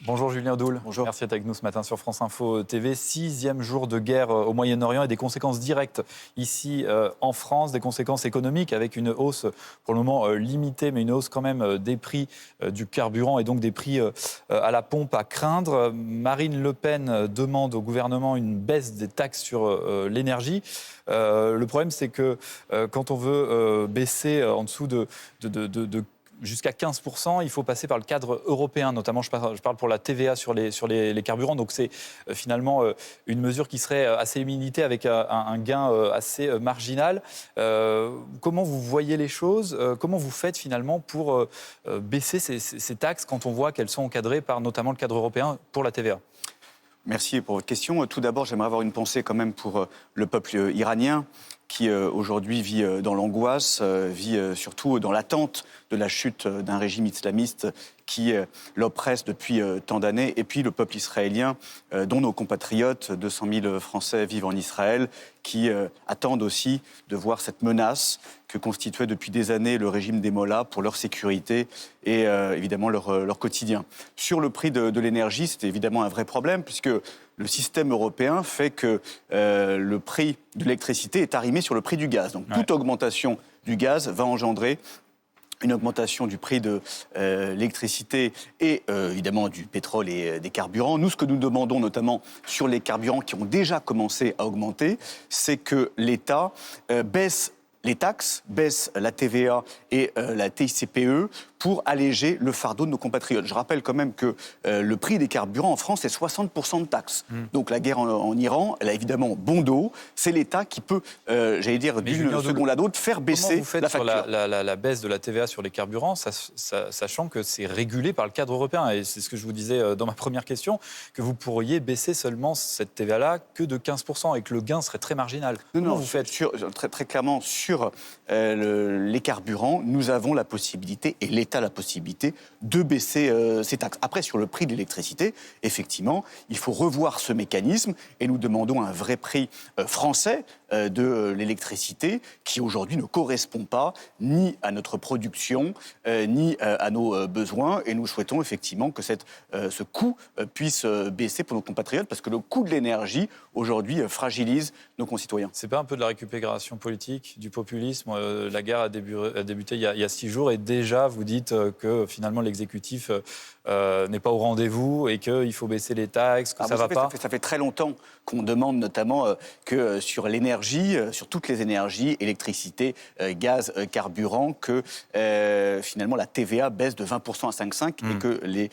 Bonjour Julien Doul. Bonjour. Merci d'être avec nous ce matin sur France Info TV. 6e jour de guerre au Moyen-Orient et des conséquences directes ici en France, des conséquences économiques avec une hausse pour le moment limitée, mais une hausse quand même des prix du carburant et donc des prix à la pompe à craindre. Marine Le Pen demande au gouvernement une baisse des taxes sur l'énergie. Le problème, c'est que quand on veut baisser en dessous de jusqu'à 15%, il faut passer par le cadre européen, notamment je parle pour la TVA sur les carburants. Donc c'est finalement une mesure qui serait assez limitée avec un gain assez marginal. Comment vous voyez les choses ? Comment vous faites finalement pour baisser ces taxes quand on voit qu'elles sont encadrées par notamment le cadre européen pour la TVA ? Merci pour votre question. Tout d'abord, j'aimerais avoir une pensée quand même pour le peuple iranien qui aujourd'hui vit dans l'angoisse, vit surtout dans l'attente de la chute d'un régime islamiste qui l'oppresse depuis tant d'années. Et puis le peuple israélien, dont nos compatriotes, 200 000 Français vivent en Israël, qui attendent aussi de voir cette menace que constituait depuis des années le régime des Mollahs pour leur sécurité et évidemment leur quotidien. Sur le prix de l'énergie, c'est évidemment un vrai problème puisque le système européen fait que le prix de l'électricité est arrimé sur le prix du gaz. Donc toute augmentation du gaz va engendrer une augmentation du prix de l'électricité et évidemment du pétrole et des carburants. Nous, ce que nous demandons notamment sur les carburants qui ont déjà commencé à augmenter, c'est que l'État baisse les taxes, baisse la TVA et la TICPE pour alléger le fardeau de nos compatriotes. Je rappelle quand même que le prix des carburants en France est 60% de taxes. Donc la guerre en Iran, elle a évidemment bon dos. C'est l'État qui peut, d'une seconde à l'autre, faire baisser vous faites la facture. sur la baisse de la TVA sur les carburants, sachant que c'est régulé par le cadre européen. Et c'est ce que je vous disais dans ma première question, que vous pourriez baisser seulement cette TVA-là que de 15% et que le gain serait très marginal. Non, vous faites très clairement, sur les carburants, nous avons la possibilité, et l'État a la possibilité, de baisser ces taxes. Après, sur le prix de l'électricité, effectivement, il faut revoir ce mécanisme et nous demandons un vrai prix français de l'électricité qui aujourd'hui ne correspond pas ni à notre production, ni à nos besoins. Et nous souhaitons effectivement que ce coût puisse baisser pour nos compatriotes parce que le coût de l'énergie, aujourd'hui, fragilise nos concitoyens. C'est pas un peu de la récupération politique, du populisme ? La guerre a débuté il y a 6 jours et déjà vous dites que finalement l'exécutif n'est pas au rendez-vous et qu'il faut baisser les taxes, que ça va pas. Ça fait très longtemps qu'on demande notamment que sur l'énergie, sur toutes les énergies, électricité, gaz, carburant, que finalement la TVA baisse de 20% à 5,5% et que les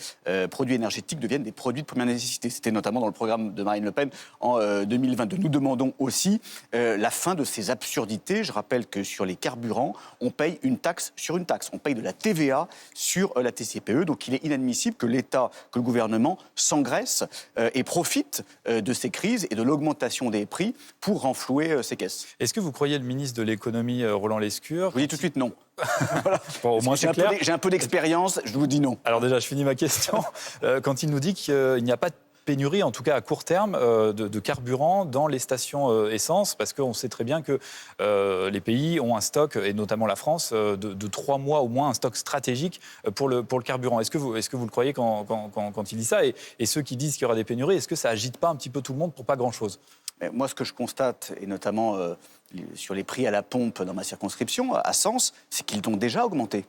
produits énergétiques deviennent des produits de première nécessité. C'était notamment dans le programme de Marine Le Pen en 2022. Nous demandons aussi la fin de ces absurdités. Je rappelle que sur les carburants, on paye une taxe sur une taxe. On paye de la TVA sur la TICPE. Donc il est inadmissible que l'État, que le gouvernement s'engraisse et profite de ces crises et de l'augmentation des prix pour renflouer ses caisses. Est-ce que vous croyez le ministre de l'économie, Roland Lescure ? Je vous dis tout de suite non. Voilà. Bon, au moins c'est clair. J'ai un peu d'expérience, je vous dis non. Alors déjà, je finis ma question. Quand il nous dit qu'il n'y a pas de pénurie, en tout cas à court terme, de carburant dans les stations essence, parce qu'on sait très bien que les pays ont un stock, et notamment la France, de 3 mois au moins, un stock stratégique pour le carburant. Est-ce que vous le croyez quand il dit ça ? Et ceux qui disent qu'il y aura des pénuries, est-ce que ça agite pas un petit peu tout le monde pour pas grand-chose ? Moi, ce que je constate, et notamment sur les prix à la pompe dans ma circonscription, à Sens, c'est qu'ils ont déjà augmenté.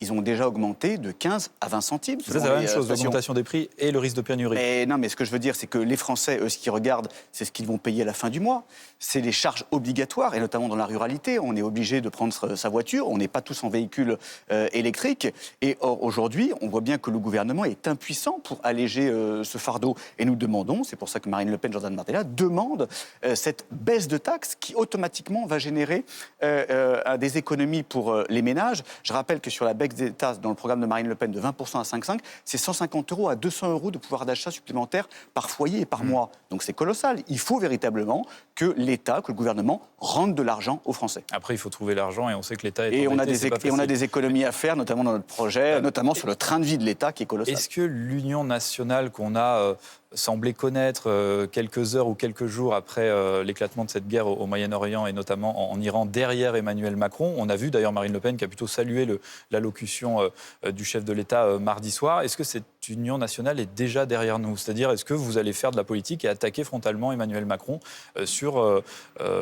Ils ont déjà augmenté de 15 à 20 centimes. C'est la même chose, l'augmentation des prix et le risque de pénurie. Mais ce que je veux dire, c'est que les Français, eux, ce qu'ils regardent, c'est ce qu'ils vont payer à la fin du mois. C'est les charges obligatoires, et notamment dans la ruralité. On est obligé de prendre sa voiture, on n'est pas tous en véhicule électrique. Et or, aujourd'hui, on voit bien que le gouvernement est impuissant pour alléger ce fardeau. Et nous demandons, c'est pour ça que Marine Le Pen, Jordan Bardella, demandent cette baisse de taxes qui automatiquement va générer des économies pour les ménages. Je rappelle que sur la baisse des taxes dans le programme de Marine Le Pen de 20% à 5,5%, c'est 150 € à 200 € de pouvoir d'achat supplémentaire par foyer et par mois. Donc c'est colossal. Il faut véritablement que l'État, que le gouvernement rende de l'argent aux Français. Après, il faut trouver l'argent et on sait que l'État est endetté. Et on a des économies à faire, notamment dans notre projet, notamment sur le train de vie de l'État qui est colossal. Est-ce que l'union nationale qu'on a semblait connaître quelques heures ou quelques jours après l'éclatement de cette guerre au Moyen-Orient et notamment en Iran derrière Emmanuel Macron, on a vu d'ailleurs Marine Le Pen qui a plutôt salué l'allocution allocution du chef de l'État mardi soir. Est-ce que cette union nationale est déjà derrière nous? C'est-à-dire, est-ce que vous allez faire de la politique et attaquer frontalement Emmanuel Macron sur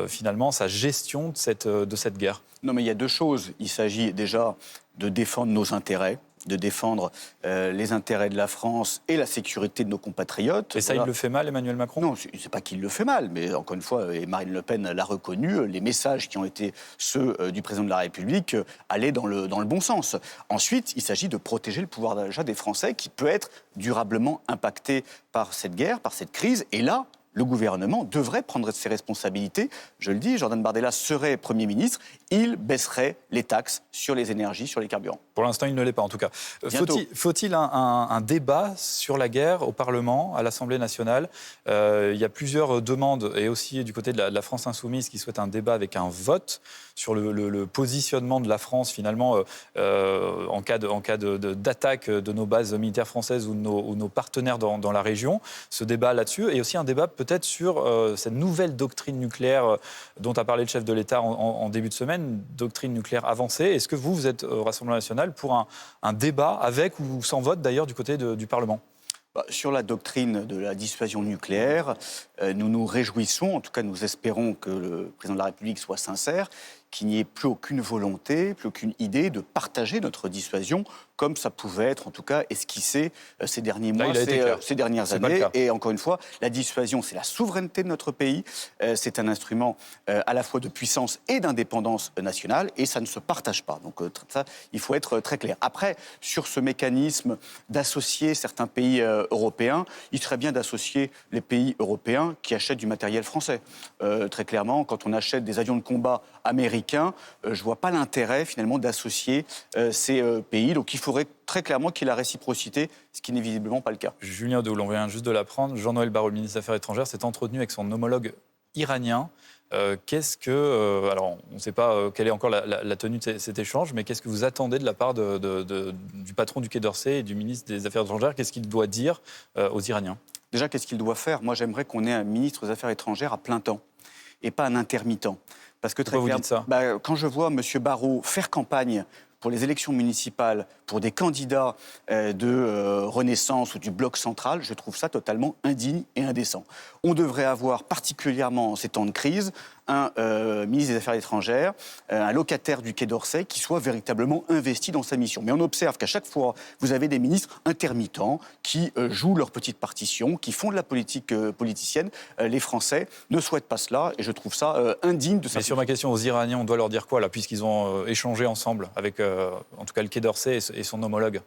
finalement sa gestion de cette guerre? Non, mais il y a deux choses. Il s'agit déjà de défendre nos intérêts, de défendre les intérêts de la France et la sécurité de nos compatriotes. Et ça, il le fait mal, Emmanuel Macron? Non, c'est pas qu'il le fait mal, mais encore une fois, et Marine Le Pen l'a reconnu, les messages qui ont été ceux du président de la République allaient dans le bon sens. Ensuite, il s'agit de protéger le pouvoir d'achat des Français qui peut être durablement impacté par cette guerre, par cette crise. Et là, le gouvernement devrait prendre ses responsabilités. Je le dis, Jordan Bardella serait Premier ministre, il baisserait les taxes sur les énergies, sur les carburants. Pour l'instant, il ne l'est pas, en tout cas. Faut-il un débat sur la guerre au Parlement, à l'Assemblée nationale? Il y a plusieurs demandes, et aussi du côté de la France insoumise, qui souhaite un débat avec un vote sur le positionnement de la France, finalement, en cas d'attaque de nos bases militaires françaises ou de nos partenaires dans la région. Ce débat là-dessus, et aussi un débat peut-être sur cette nouvelle doctrine nucléaire dont a parlé le chef de l'État en début de semaine, doctrine nucléaire avancée. Est-ce que vous êtes au Rassemblement national pour un débat avec ou sans vote, d'ailleurs, du côté du Parlement? Sur la doctrine de la dissuasion nucléaire, nous nous réjouissons, en tout cas nous espérons que le président de la République soit sincère, qu'il n'y ait plus aucune volonté, plus aucune idée de partager notre dissuasion, comme ça pouvait être en tout cas esquissé ces derniers mois, ces dernières années. Et encore une fois, la dissuasion, c'est la souveraineté de notre pays, c'est un instrument à la fois de puissance et d'indépendance nationale, et ça ne se partage pas. Donc ça, il faut être très clair. Après, sur ce mécanisme d'associer certains pays européens, il serait bien d'associer les pays européens qui achètent du matériel français. Très clairement, quand on achète des avions de combat américains, je ne vois pas l'intérêt finalement d'associer ces pays. Donc il faudrait très clairement qu'il y ait la réciprocité, ce qui n'est visiblement pas le cas. Julien Deaule, on vient juste de l'apprendre. Jean-Noël Barrot, le ministre des Affaires étrangères, s'est entretenu avec son homologue iranien. Alors, on ne sait pas quelle est encore la tenue de cet échange, mais qu'est-ce que vous attendez de la part du patron du Quai d'Orsay et du ministre des Affaires étrangères? Qu'est-ce qu'il doit dire aux Iraniens? Déjà, qu'est-ce qu'il doit faire? Moi, j'aimerais qu'on ait un ministre des Affaires étrangères à plein temps et pas un intermittent. Parce que Pourquoi vous dites ça? Quand je vois M. Barrot faire campagne pour les élections municipales, pour des candidats de Renaissance ou du Bloc central, je trouve ça totalement indigne et indécent. On devrait avoir, particulièrement en ces temps de crise, un ministre des Affaires étrangères, un locataire du Quai d'Orsay qui soit véritablement investi dans sa mission. Mais on observe qu'à chaque fois, vous avez des ministres intermittents qui jouent leur petite partition, qui font de la politique politicienne. Les Français ne souhaitent pas cela et je trouve ça indigne de ça. Mais sur ma question aux Iraniens, on doit leur dire quoi, là, puisqu'ils ont échangé ensemble avec, en tout cas, le Quai d'Orsay et son homologue?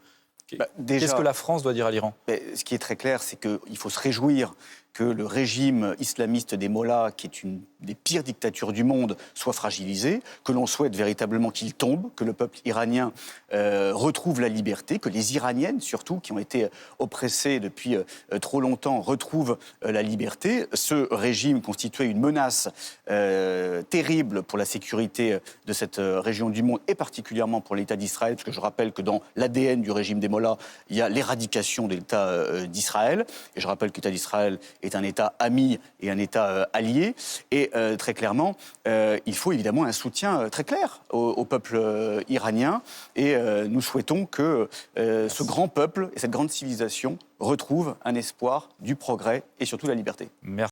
Qu'est-ce que la France doit dire à l'Iran? Ce qui est très clair, c'est qu'il faut se réjouir que le régime islamiste des Mollahs, qui est une des pires dictatures du monde, soit fragilisé, que l'on souhaite véritablement qu'il tombe, que le peuple iranien retrouve la liberté, que les Iraniennes, surtout, qui ont été oppressées depuis trop longtemps, retrouvent la liberté. Ce régime constituait une menace terrible pour la sécurité de cette région du monde, et particulièrement pour l'État d'Israël, parce que je rappelle que dans l'ADN du régime des Mollahs, il y a l'éradication de l'État d'Israël, et je rappelle que l'État d'Israël est un État ami et un État allié. Et très clairement, il faut évidemment un soutien très clair au peuple iranien. Et nous souhaitons que ce grand peuple et cette grande civilisation retrouvent un espoir du progrès et surtout la liberté. Merci.